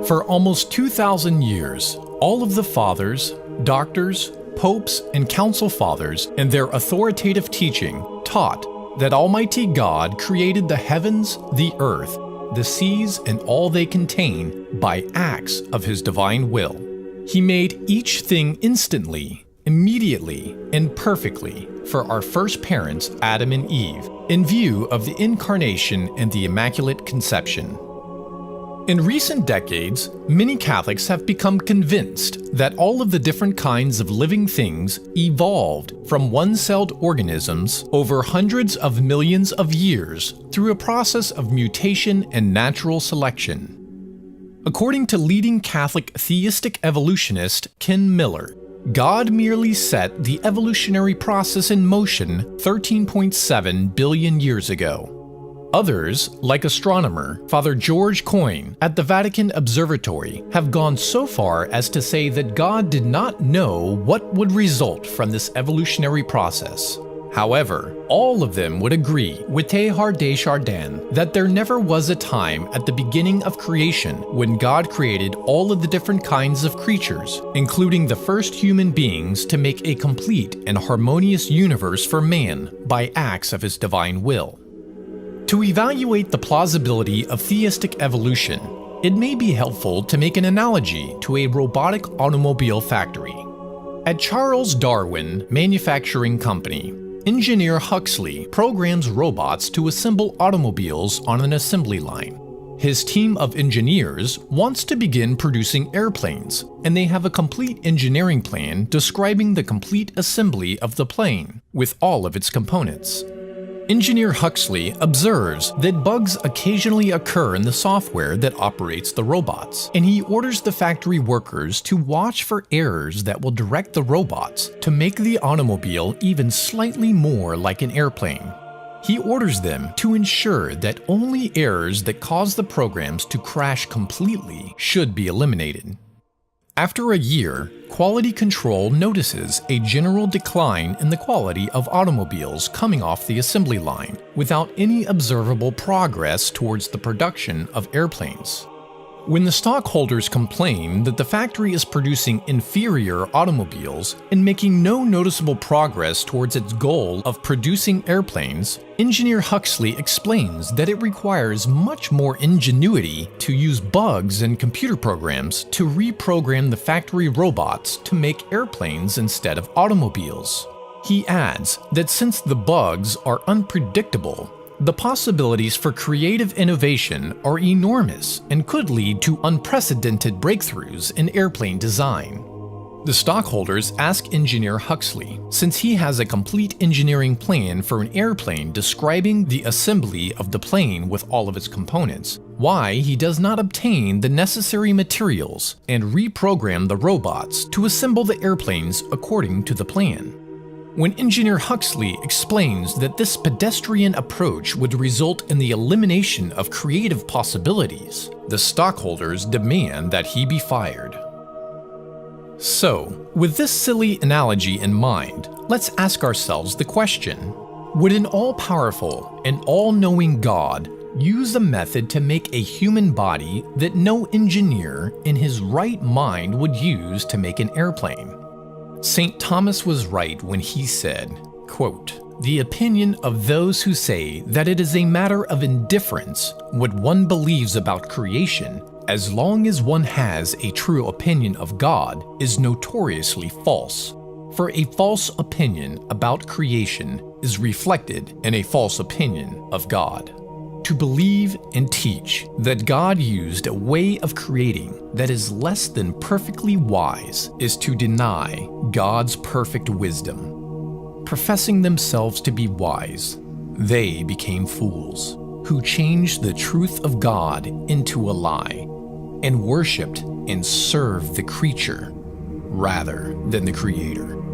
For almost 2,000 years, all of the fathers, doctors, popes, and council fathers in their authoritative teaching taught that Almighty God created the heavens, the earth, the seas, and all they contain by acts of His divine will. He made each thing instantly, immediately, and perfectly for our first parents, Adam and Eve, in view of the Incarnation and the Immaculate Conception. In recent decades, many Catholics have become convinced that all of the different kinds of living things evolved from one-celled organisms over hundreds of millions of years through a process of mutation and natural selection. According to leading Catholic theistic evolutionist Ken Miller, God merely set the evolutionary process in motion 13.7 billion years ago. Others, like astronomer Father George Coyne at the Vatican Observatory, have gone so far as to say that God did not know what would result from this evolutionary process. However, all of them would agree with Teilhard de Chardin that there never was a time at the beginning of creation when God created all of the different kinds of creatures, including the first human beings, to make a complete and harmonious universe for man by acts of His divine will. To evaluate the plausibility of theistic evolution, it may be helpful to make an analogy to a robotic automobile factory. At Charles Darwin Manufacturing Company, engineer Huxley programs robots to assemble automobiles on an assembly line. His team of engineers wants to begin producing airplanes, and they have a complete engineering plan describing the complete assembly of the plane with all of its components. Engineer Huxley observes that bugs occasionally occur in the software that operates the robots, and he orders the factory workers to watch for errors that will direct the robots to make the automobile even slightly more like an airplane. He orders them to ensure that only errors that cause the programs to crash completely should be eliminated. After a year, quality control notices a general decline in the quality of automobiles coming off the assembly line, without any observable progress towards the production of airplanes. When the stockholders complain that the factory is producing inferior automobiles and making no noticeable progress towards its goal of producing airplanes, Engineer Huxley explains that it requires much more ingenuity to use bugs and computer programs to reprogram the factory robots to make airplanes instead of automobiles. He adds that since the bugs are unpredictable, the possibilities for creative innovation are enormous and could lead to unprecedented breakthroughs in airplane design. The stockholders ask Engineer Huxley, since he has a complete engineering plan for an airplane describing the assembly of the plane with all of its components, why he does not obtain the necessary materials and reprogram the robots to assemble the airplanes according to the plan. When Engineer Huxley explains that this pedestrian approach would result in the elimination of creative possibilities, the stockholders demand that he be fired. So, with this silly analogy in mind, let's ask ourselves the question: would an all-powerful and all-knowing God use a method to make a human body that no engineer in his right mind would use to make an airplane? St. Thomas was right when he said, quote, "The opinion of those who say that it is a matter of indifference what one believes about creation, as long as one has a true opinion of God, is notoriously false. For a false opinion about creation is reflected in a false opinion of God." To believe and teach that God used a way of creating that is less than perfectly wise is to deny God's perfect wisdom. professing themselves to be wise, they became fools, who changed the truth of God into a lie, and worshipped and served the creature rather than the Creator.